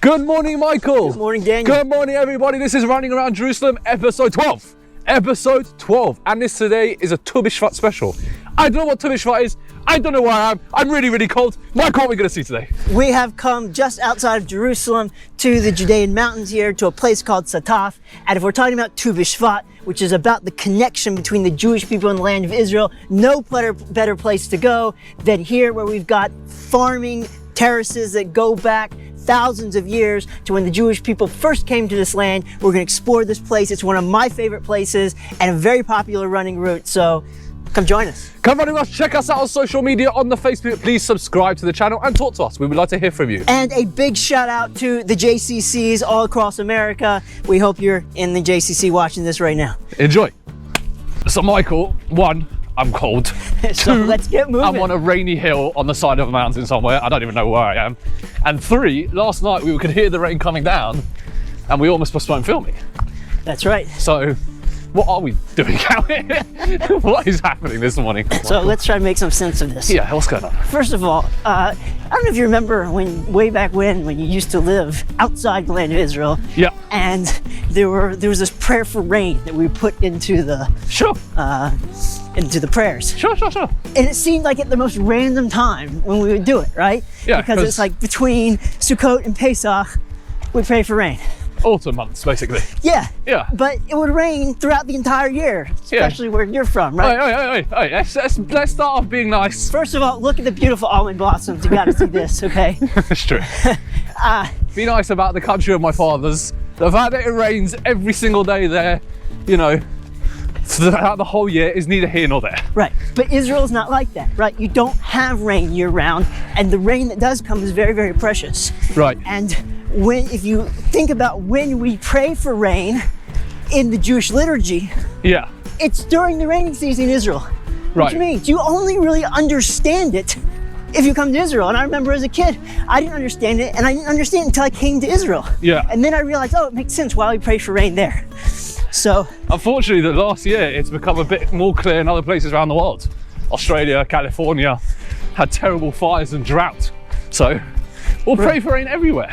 Good morning, Michael. Good morning, Daniel. Good morning, everybody. This is Running Around Jerusalem, episode 12. Episode 12. And this today is a Tu B'Shvat special. I don't know what Tu B'Shvat is. I don't know where I am. I'm really, really cold. Michael, what are we going to see today? We have come just outside of Jerusalem to the Judean mountains here to a place called Sataf. And if we're talking about Tu B'Shvat, which is about the connection between the Jewish people and the land of Israel, no better place to go than here where we've got farming terraces that go back thousands of years to when the Jewish people first came to this land. We're going to explore this place. It's one of my favorite places and a very popular running route. So come join us. Come running us. Check us out on social media on the Facebook. Please subscribe to the channel and talk to us. We would like to hear from you. And a big shout out to the JCCs all across America. We hope you're in the JCC watching this right now. Enjoy. So Michael, one, I'm cold. So Two, let's get moving. I'm on a rainy hill on the side of a mountain somewhere. I don't even know where I am. And three, last night we could hear the rain coming down and we almost postponed filming. That's right. So what are we doing out here? What is happening this morning? So let's try to make some sense of this. Yeah, what's going on? First of all, I don't know if you remember way back when you used to live outside the land of Israel. Yeah. And there was this prayer for rain that we put into the into the prayers. Sure. And it seemed like at the most random time when we would do it, right? Yeah. Because it's like between Sukkot and Pesach, we pray for rain. Autumn months, basically. Yeah. Yeah. But it would rain throughout the entire year, especially where you're from, right? Hey, let's start off being nice. First of all, look at the beautiful almond blossoms. You got to see this, okay? It's true. Be nice about the country of my fathers. The fact that it rains every single day there, you know, throughout the whole year is neither here nor there. Right. But Israel's not like that, right? You don't have rain year round, and the rain that does come is very, very precious. Right. And if you think about when we pray for rain in the Jewish liturgy, Yeah. it's during the rainy season in Israel. Right. Which means you only really understand it if you come to Israel. And I remember as a kid, I didn't understand it, and I didn't understand it until I came to Israel. Yeah. And then I realized, oh, it makes sense why we pray for rain there. So Unfortunately, the last year it's become a bit more clear in other places around the world. Australia, California had terrible fires and drought. So we'll pray for rain everywhere.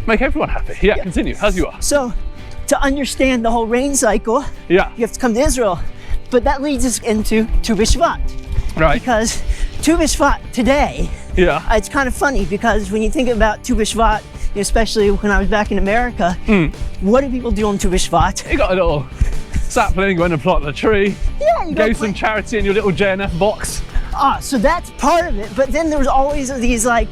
Make everyone happy. Yeah, continue as you are. So to understand the whole rain cycle, Yeah. you have to come to Israel. But that leads us into Tu B'Shvat. Right. Because Tu B'Shvat today, Yeah. it's kind of funny because when you think about Tu B'Shvat, especially when I was back in America, what do people do on Tu B'Shvat? You got a little sapling, went and planted a tree. Yeah, you Gave some charity in your little JNF box. So that's part of it. But then there was always these like,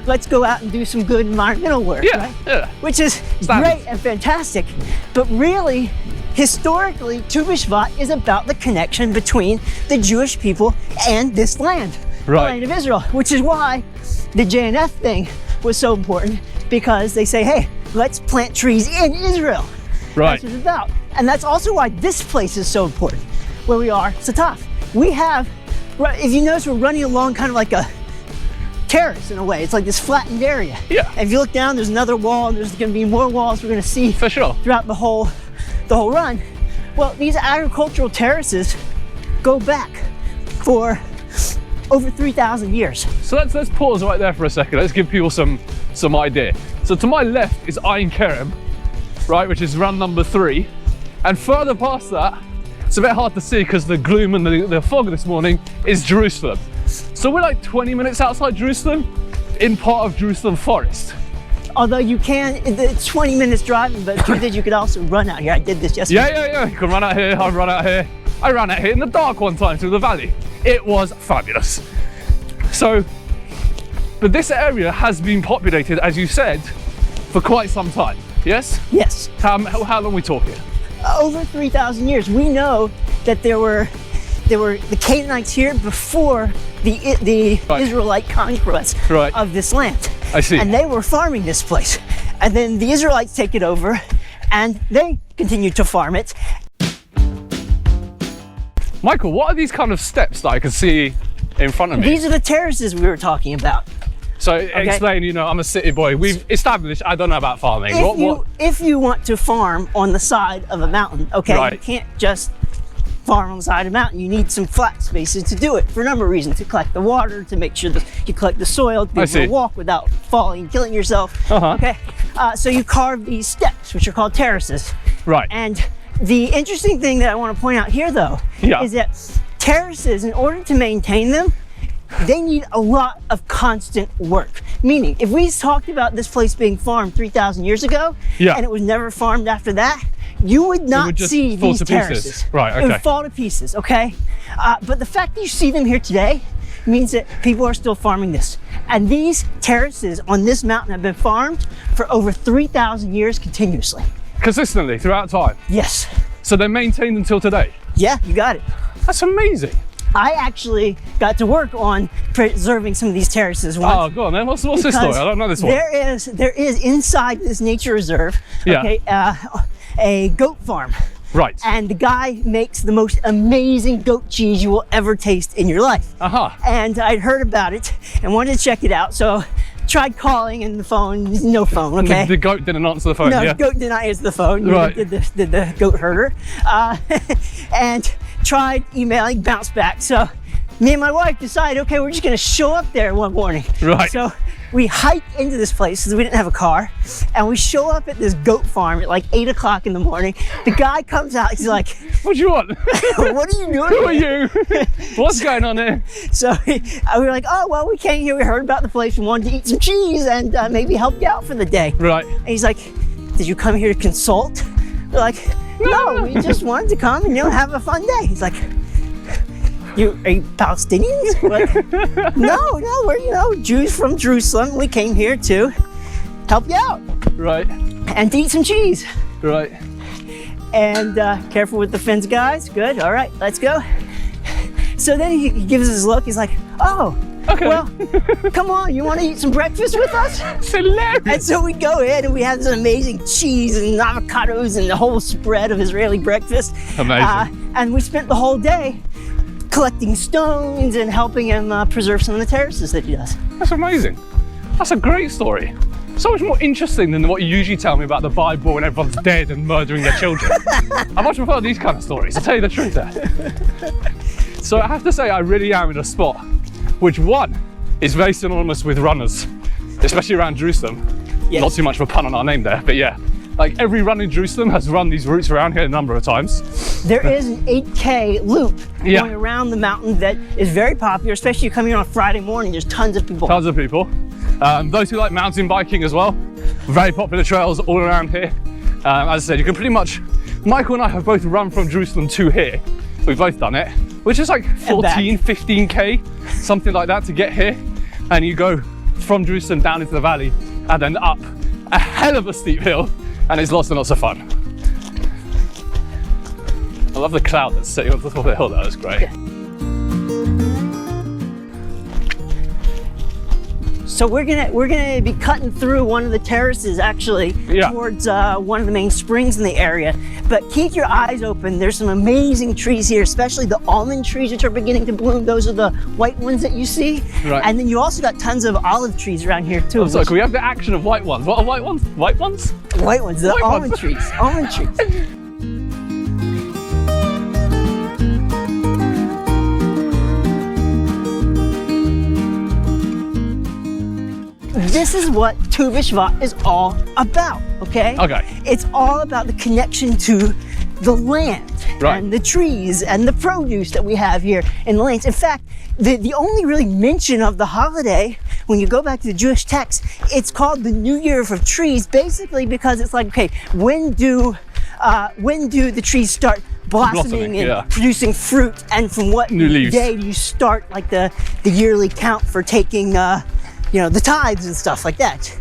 let's go out and do some good environmental work, Yeah, right? yeah. Which is Standard. great and fantastic. But really, historically, Tu B'Shvat is about the connection between the Jewish people and this land, the Right. land of Israel, which is why the JNF thing was so important, because they say, hey, let's plant trees in Israel. Right. That's what it's about. And that's also why this place is so important, where we are, Sataf. We have, if you notice, we're running along kind of like a terrace in a way. It's like this flattened area. Yeah. And if you look down, there's another wall, and there's going to be more walls we're going to see For sure. throughout the whole run. Well, these agricultural terraces go back for over 3,000 years. So let's pause right there for a second. Let's give people some idea. So to my left is Ain Kerem, right, which is run number 3. And further past that, it's a bit hard to see because the gloom and the fog this morning, is Jerusalem. So we're like 20 minutes outside Jerusalem, in part of Jerusalem forest. Although you can, it's 20 minutes driving, but the truth is you could also run out here. I did this yesterday. Yeah. You can run out here, I run out here. I ran out here in the dark one time through the valley. It was fabulous. So, but this area has been populated, as you said, for quite some time, yes? Yes. How long are we talking? Over 3,000 years. We know that there were the Canaanites here before the Right. Israelite conquest Right. of this land. I see. And they were farming this place. And then the Israelites take it over and they continue to farm it. Michael, what are these kind of steps that I can see in front of me? These are the terraces we were talking about. So explain, you know, I'm a city boy. We've established, I don't know about farming. If you want to farm on the side of a mountain, okay, Right. you can't just farm on the side of a mountain. You need some flat spaces to do it for a number of reasons. To collect the water, to make sure that you collect the soil, to be able to walk without falling and killing yourself. Uh-huh. Okay, So you carve these steps, which are called terraces. Right. And the interesting thing that I want to point out here, though, is that terraces, in order to maintain them, they need a lot of constant work. Meaning, if we talked about this place being farmed 3,000 years ago, and it was never farmed after that, you would not see these terraces. Right, okay. It would fall to pieces, okay? But the fact that you see them here today means that people are still farming this. And these terraces on this mountain have been farmed for over 3,000 years continuously. Consistently, throughout time? Yes. So they're maintained until today? Yeah, you got it. That's amazing. I actually got to work on preserving some of these terraces once. Oh, go on then. What's this story? I don't know this one. There is inside this nature reserve, okay, a goat farm. Right. And the guy makes the most amazing goat cheese you will ever taste in your life. And I'd heard about it and wanted to check it out. So tried calling and the phone, no phone, okay? The goat didn't answer the phone, No, the goat did not answer the phone. Right. Did the goat herder. And tried emailing, bounced back. So me and my wife decided, okay, we're just gonna show up there one morning. Right. So we hike into this place because we didn't have a car, and we show up at this goat farm at like 8 o'clock in the morning. The guy comes out, he's like, what do you want? What are you doing? Who are you? What's going on here? So we were like, oh, well, we came here, we heard about the place, we wanted to eat some cheese and maybe help you out for the day. Right. And he's like, did you come here to consult? We're like, no, we just wanted to come and, have a fun day. He's like, are you Palestinians? We're like, no, we're, Jews from Jerusalem. We came here to help you out. Right. And to eat some cheese. Right. And careful with the fence, guys. Good, all right, let's go. So then he gives us his look. He's like, oh, okay. Well, come on, you want to eat some breakfast with us? It's hilarious. And so we go in and we have this amazing cheese and avocados and the whole spread of Israeli breakfast. Amazing. And we spent the whole day collecting stones and helping him preserve some of the terraces that he does. That's amazing. That's a great story. So much more interesting than what you usually tell me about the Bible when everyone's dead and murdering their children. I much prefer these kind of stories, I'll tell you the truth there. So I have to say I really am in a spot which, one, is very synonymous with runners, especially around Jerusalem. Yes. Not too much of a pun on our name there, but yeah. Like every run in Jerusalem has run these routes around here a number of times. There is an 8K loop going around the mountain that is very popular, especially coming here on Friday morning. There's tons of people. Tons of people. Those who like mountain biking as well. Very popular trails all around here. As I said, you can pretty much, Michael and I have both run from Jerusalem to here. We've both done it, which is like 14, 15K, something like that to get here. And you go from Jerusalem down into the valley and then up a hell of a steep hill. And it's lots and lots of fun. I love the cloud that's sitting on top of the hill, that was great. So we're gonna be cutting through one of the terraces actually towards one of the main springs in the area. But keep your eyes open. There's some amazing trees here, especially the almond trees which are beginning to bloom. Those are the white ones that you see. Right. And then you also got tons of olive trees around here too. Oh, so can we have the action of white ones? What are white ones? White ones? White ones, the almond trees. Almond trees. This is what Tu B'Shvat is all about, okay? Okay. It's all about the connection to the land and the trees and the produce that we have here in the lands. In fact, the only really mention of the holiday, when you go back to the Jewish text, it's called the New Year of Trees, basically because it's like, okay, when do the trees start blossoming and producing fruit, and from what day do you start like the yearly count for taking the tithes and stuff like that.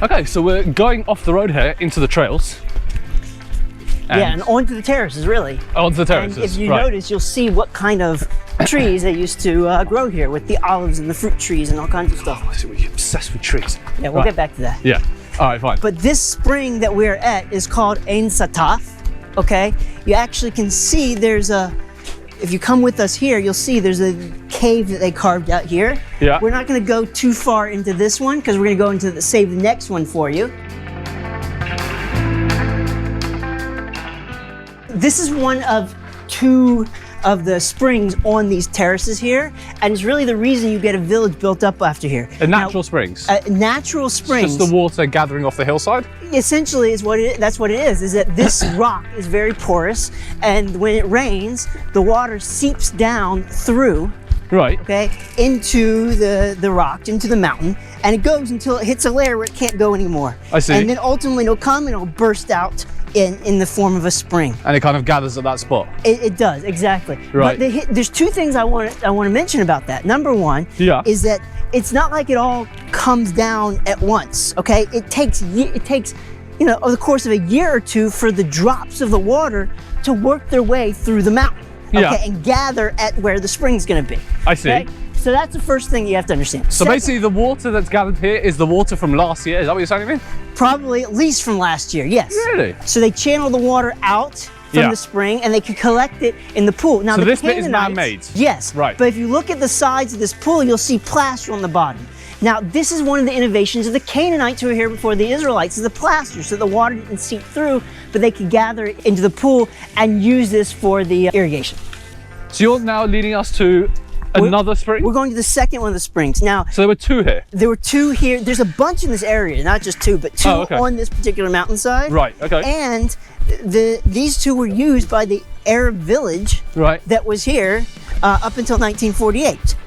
Okay, so we're going off the road here into the trails. And onto the terraces, really. Onto the terraces, and if you notice, you'll see what kind of trees they used to grow here, with the olives and the fruit trees and all kinds of stuff. Oh, so we're obsessed with trees. Yeah, we'll get back to that. Yeah, all right, fine. But this spring that we're at is called Ein Sataf, okay? You actually can see there's if you come with us here, you'll see there's a cave that they carved out here. Yeah. We're not gonna go too far into this one because we're gonna go into save the next one for you. this is one of two of the springs on these terraces here, and it's really the reason you get a village built up after here. Natural springs. Natural springs. Just the water gathering off the hillside. Essentially, is what it. That's what it is. Is that this rock is very porous, and when it rains, the water seeps down through. Right. Okay, into the rock, into the mountain, and it goes until it hits a layer where it can't go anymore. I see. And then ultimately it'll come and it'll burst out in the form of a spring. And it kind of gathers at that spot. It does, exactly. Right. But there's two things I want to mention about that. Number one is that it's not like it all comes down at once. Okay, it takes over the course of a year or two for the drops of the water to work their way through the mountain. Okay, and gather at where the spring's going to be. I see. Okay? So that's the first thing you have to understand. So basically the water that's gathered here is the water from last year. Is that what you're saying to me? Probably at least from last year, yes. Really? So they channel the water out from the spring and they can collect it in the pool. Now, so this bit is man-made? Yes. Right. But if you look at the sides of this pool, you'll see plaster on the bottom. Now, this is one of the innovations of the Canaanites who were here before the Israelites, is the plaster, so the water didn't seep through, but they could gather it into the pool and use this for the irrigation. So you're now leading us to another spring? We're going to the second one of the springs. Now, so there were two here? There were two here. There's a bunch in this area, not just two, but two on this particular mountainside. Right, okay. And these two were used by the Arab village that was here up until 1948.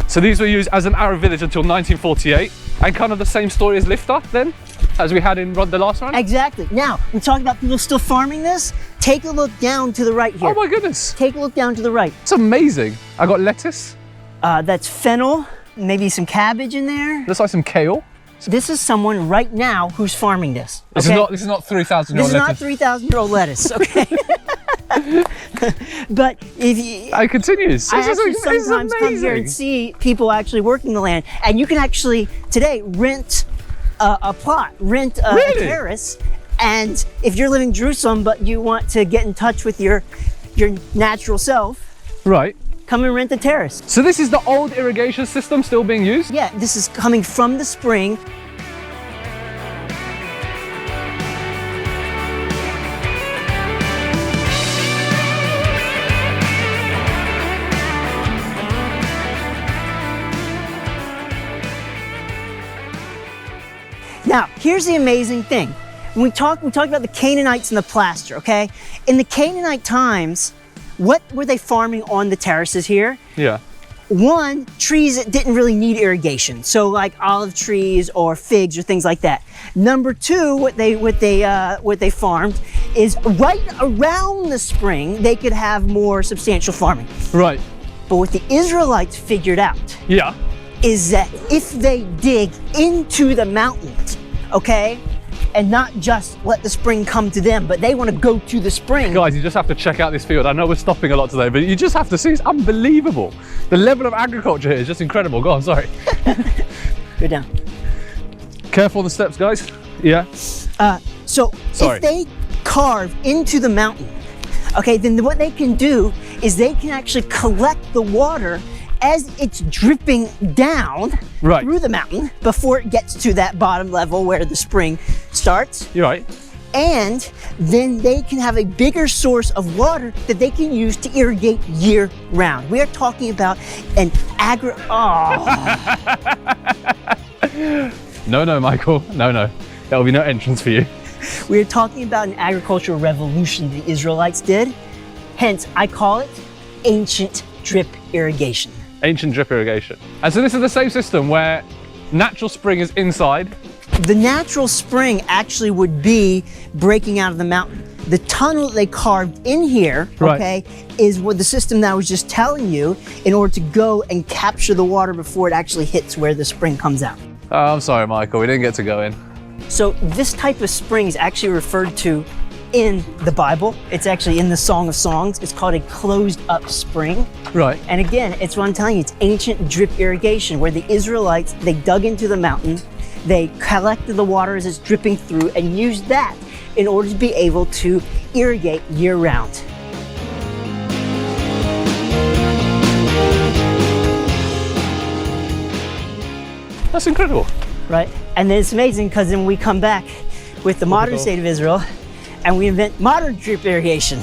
So these were used as an Arab village until 1948, and kind of the same story as Lifter then, as we had in the last one? Exactly. Now, we're talking about people still farming this. Take a look down to the right here. Oh my goodness. Take a look down to the right. It's amazing. I got lettuce. That's fennel, maybe some cabbage in there. Looks like some kale. This is someone right now who's farming this. This is not 3,000-year-old lettuce. This is not 3,000-year-old lettuce, okay? But if you... It continues. I actually sometimes come here and see people actually working the land, and you can actually today rent a plot, rent a terrace, and if you're living in Jerusalem but you want to get in touch with your natural self, come and rent a terrace. So this is the old irrigation system still being used? Yeah, this is coming from the spring. Now, here's the amazing thing. When we talked about the Canaanites and the plaster, okay? In the Canaanite times, what were they farming on the terraces here? Yeah. One, trees that didn't really need irrigation. So like olive trees or figs or things like that. Number two, what they farmed is right around the spring, they could have more substantial farming. Right. But what the Israelites figured out is that if they dig into the mountains, okay, and not just let the spring come to them, but they want to go to the spring. Guys, you just have to check out this field. I know we're stopping a lot today, but you just have to see, it's unbelievable. The level of agriculture here is just incredible. Go on, sorry. Go down. Careful on the steps, guys. Yeah. So if they carve into the mountain, okay, then what they can do is they can actually collect the water as it's dripping down through the mountain before it gets to that bottom level where the spring starts. You're right. And then they can have a bigger source of water that they can use to irrigate year round. We are talking about an No, Michael. No. There will be no entrance for you. We are talking about an agricultural revolution the Israelites did. Hence, I call it ancient drip irrigation. Ancient drip irrigation. And so this is the same system where natural spring is inside. The natural spring actually would be breaking out of the mountain. The tunnel that they carved in here, okay, is what the system that I was just telling you in order to go and capture the water before it actually hits where the spring comes out. Oh, I'm sorry, Michael, we didn't get to go in. So this type of spring is actually referred to in the Bible. It's actually in the Song of Songs. It's called a closed up spring. Right. And again, it's what I'm telling you, it's ancient drip irrigation where the Israelites, they dug into the mountain, they collected the water as it's dripping through and used that in order to be able to irrigate year round. That's incredible. Right? And then it's amazing because then we come back with the modern state of Israel and we invent modern drip irrigation.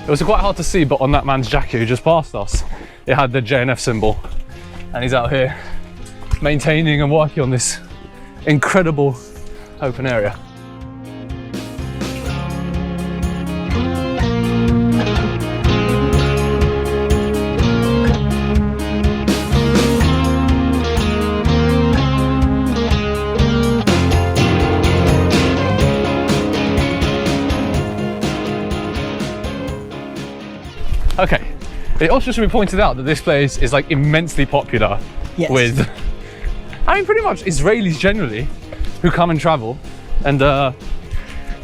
It was quite hard to see, but on that man's jacket who just passed us, it had the JNF symbol. And he's out here maintaining and working on this incredible open area. Okay, it also should be pointed out that this place is like immensely popular with, I mean, pretty much Israelis generally who come and travel, and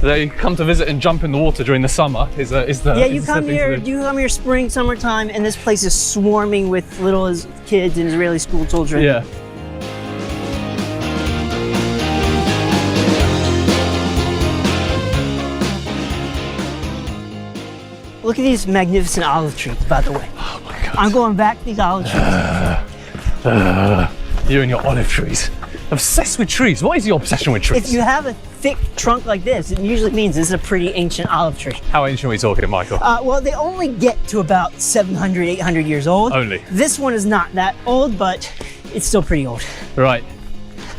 they come to visit and jump in the water during the summer. You come here spring, summertime, and this place is swarming with little kids and Israeli school children. Yeah. Look at these magnificent olive trees, by the way. Oh my God. I'm going back to these olive trees. You and your olive trees. Obsessed with trees. What is your obsession with trees? If you have a thick trunk like this, it usually means this is a pretty ancient olive tree. How ancient are we talking, Michael? Well, they only get to about 700, 800 years old. Only. This one is not that old, but it's still pretty old. Right.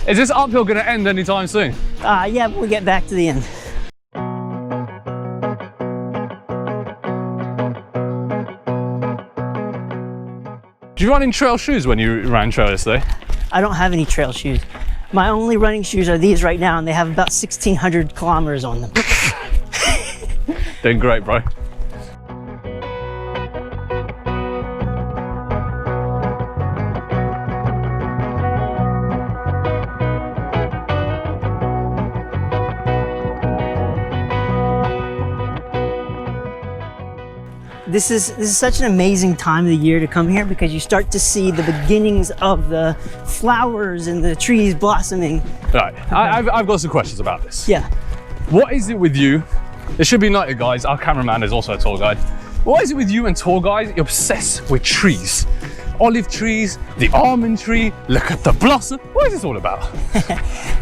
Is this uphill going to end anytime soon? Yeah, we'll get back to the end. Did you run in trail shoes when you ran trail yesterday? I don't have any trail shoes. My only running shoes are these right now, and they have about 1,600 kilometers on them. Doing great, bro. This is such an amazing time of the year to come here because you start to see the beginnings of the flowers and the trees blossoming. Right, I've got some questions about this. Yeah. What is it with you? It should be noted, guys, our cameraman is also a tour guide. What is it with you and tour guides? You're obsessed with trees. Olive trees, the almond tree, look at the blossom. What is this all about?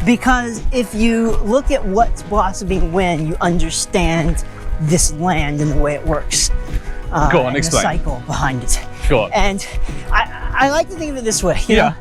Because if you look at what's blossoming when, you understand this land and the way it works. Go on, explain. The cycle behind it. Sure. And I like to think of it this way. You know,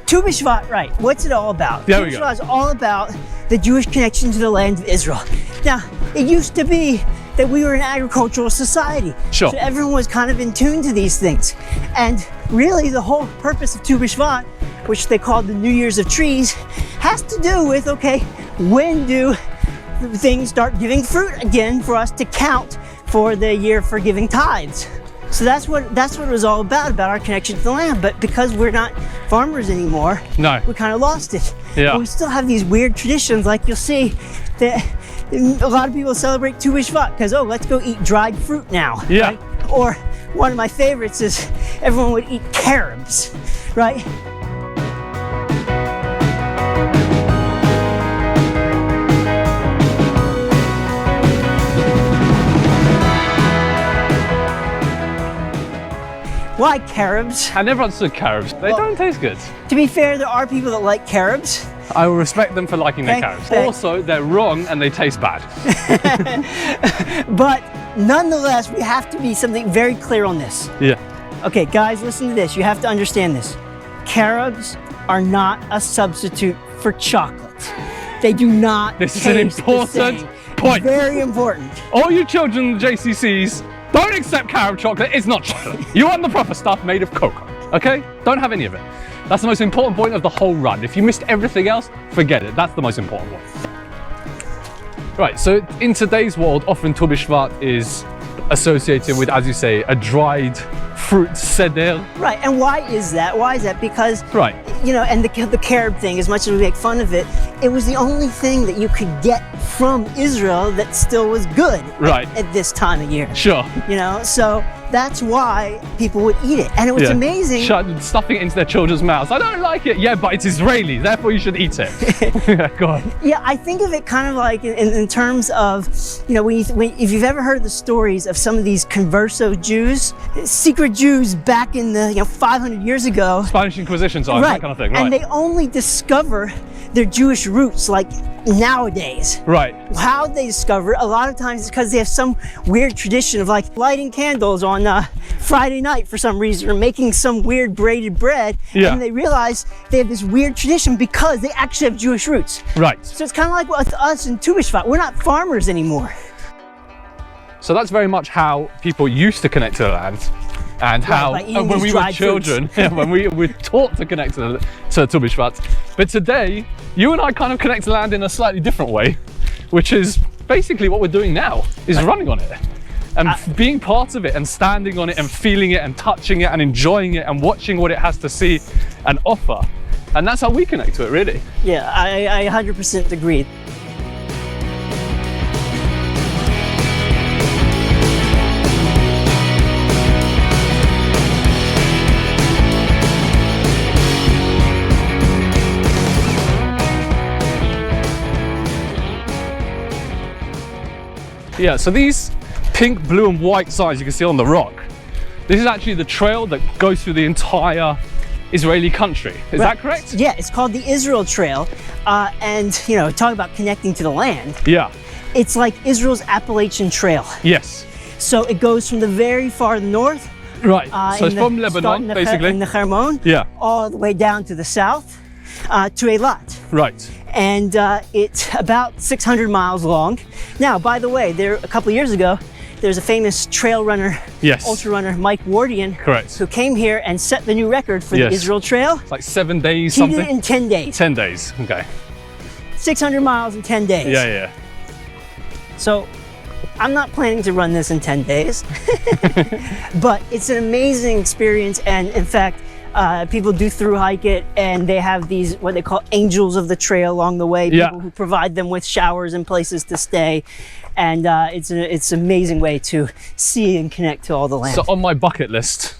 Tu B'Shvat, right? What's it all about? There Tu we go. B'Shvat is all about the Jewish connection to the land of Israel. Now, it used to be that we were an agricultural society. Sure. So everyone was kind of in tune to these things. And really the whole purpose of Tu B'Shvat, which they called the New Year's of Trees, has to do with, okay, when do things start giving fruit again for us to count for the year for giving tithes. So that's what it was all about our connection to the land. But because we're not farmers anymore, we kind of lost it. Yeah. But we still have these weird traditions, like you'll see that a lot of people celebrate Tu B'Shvat because, oh, let's go eat dried fruit now. Yeah. Right? Or one of my favorites is everyone would eat Carobs, right? Why Carobs? I never understood Carobs. They don't taste good. To be fair, there are people that like Carobs. I will respect them for liking their Okay, Carobs. okay. Also, they're wrong and they taste bad. But nonetheless, we have to be something very clear on this. Yeah. Okay, guys, listen to this. You have to understand this. Carobs are not a substitute for chocolate. They do not This is an taste the important same. point. Very important. All you children in the JCCs, don't accept carob chocolate. It's not chocolate. You want the proper stuff made of cocoa, okay? Don't have any of it. That's the most important point of the whole run. If you missed everything else, forget it. That's the most important one. Right, so in today's world, often Tu B'Shvat is associated with, as you say, a dried fruit seder. Right, and why is that? Why is that? Because, Right. you know, and the carob thing, as much as we make fun of it, it was the only thing that you could get from Israel that still was good Right. at this time of year. Sure. You know, so that's why people would eat it. And it was amazing. Stuffing it into their children's mouths. I don't like it. Yeah, but it's Israeli, therefore you should eat it. Go on. Yeah, I think of it kind of like in terms of, you know, if you've ever heard the stories of some of these converso Jews, secret Jews back in the 500 years ago. Spanish Inquisition times, that kind of thing, right? And they only discover their Jewish roots like nowadays. Right. How they discover it, a lot of times it's because they have some weird tradition of like lighting candles on Friday night for some reason, or making some weird braided bread. Yeah. And they realize they have this weird tradition because they actually have Jewish roots. Right. So it's kind of like with us in Tu B'Shvat. We're not farmers anymore. So that's very much how people used to connect to the land. And how when we were children, when we were taught to connect to Tu B'Shvat. But today, you and I kind of connect to land in a slightly different way, which is basically what we're doing now, is running on it. And being part of it and standing on it and feeling it and touching it and enjoying it and watching what it has to see and offer. And that's how we connect to it, really. Yeah, I 100% agree. Yeah, so these pink, blue and white signs you can see on the rock, this is actually the trail that goes through the entire Israeli country. Is that correct? Yeah, it's called the Israel Trail. And, you know, talk about connecting to the land. Yeah. It's like Israel's Appalachian Trail. Yes. So it goes from the very far north. Right, so it's from Lebanon, basically. In the Hermon. Yeah. All the way down to the south, to Eilat. Right. And it's about 600 miles long. Now, by the way, a couple of years ago, there's a famous trail runner, ultra runner, Mike Wardian, correct, who came here and set the new record for the Israel Trail. It's like 7 days, he something? He did it in 10 days. 10 days, okay. 600 miles in 10 days. Yeah, yeah. So, I'm not planning to run this in 10 days, but it's an amazing experience. And in fact, people do through hike it, and they have these, what they call angels of the trail along the way, people who provide them with showers and places to stay. And it's an amazing way to see and connect to all the land. So on my bucket list,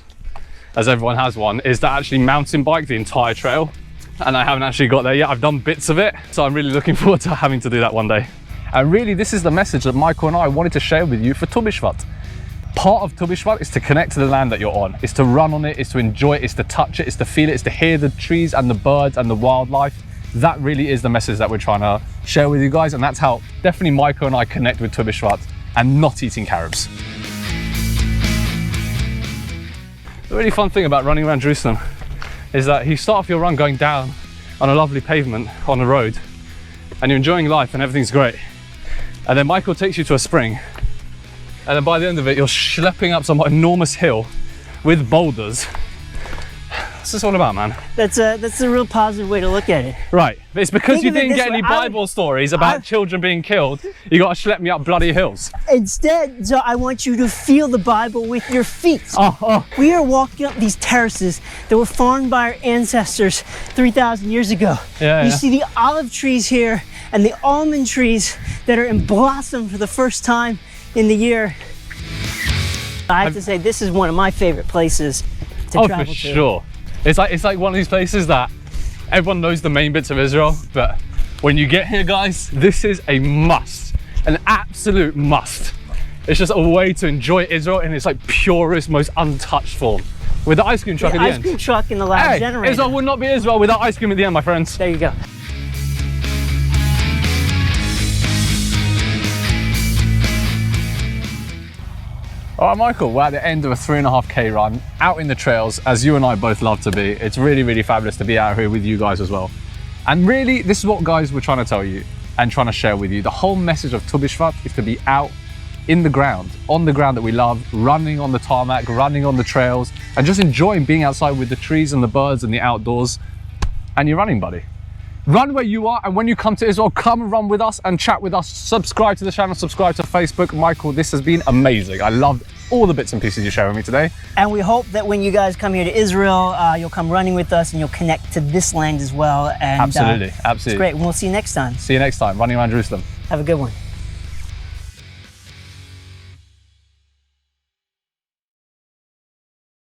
as everyone has one, is to actually mountain bike the entire trail. And I haven't actually got there yet. I've done bits of it. So I'm really looking forward to having to do that one day. And really, this is the message that Michael and I wanted to share with you for Tu B'Shvat. Part of Tu B'Shvat is to connect to the land that you're on. It's to run on it, it's to enjoy it, it's to touch it, it's to feel it, it's to hear the trees and the birds and the wildlife. That really is the message that we're trying to share with you guys. And that's how definitely Michael and I connect with Tu B'Shvat and not eating Carobs. The really fun thing about running around Jerusalem is that you start off your run going down on a lovely pavement on a road and you're enjoying life and everything's great. And then Michael takes you to a spring. And then by the end of it, you're schlepping up some enormous hill with boulders. What's this all about, man? That's a real positive way to look at it. Right, but it's because Think you of it didn't this get way. any Bible stories about children being killed, you got to schlep me up bloody hills. Instead, so I want you to feel the Bible with your feet. We are walking up these terraces that were farmed by our ancestors 3,000 years ago. You see the olive trees here and the almond trees that are in blossom for the first time in the year. I have to say, this is one of my favorite places to travel to. For sure. It's like one of these places that everyone knows the main bits of Israel, but when you get here, guys, this is a must, an absolute must. It's just a way to enjoy Israel in its like purest, most untouched form. With the ice cream truck at the end. Ice cream truck in the loud generator. Israel would not be Israel without ice cream at the end, my friends. There you go. All right, Michael, we're at the end of a 3.5K run, out in the trails, as you and I both love to be. It's really, really fabulous to be out here with you guys as well. And really, this is what, guys, we're trying to tell you and trying to share with you. The whole message of Tu B'Shvat is to be out in the ground, on the ground that we love, running on the tarmac, running on the trails, and just enjoying being outside with the trees and the birds and the outdoors and your running buddy. Run where you are, and when you come to Israel, come and run with us and chat with us. Subscribe to the channel, subscribe to Facebook. Michael, this has been amazing. I loved all the bits and pieces you're showing me today. And we hope that when you guys come here to Israel, you'll come running with us and you'll connect to this land as well. And Absolutely, It's absolutely. great. And we'll see you next time. See you next time, running around Jerusalem. Have a good one.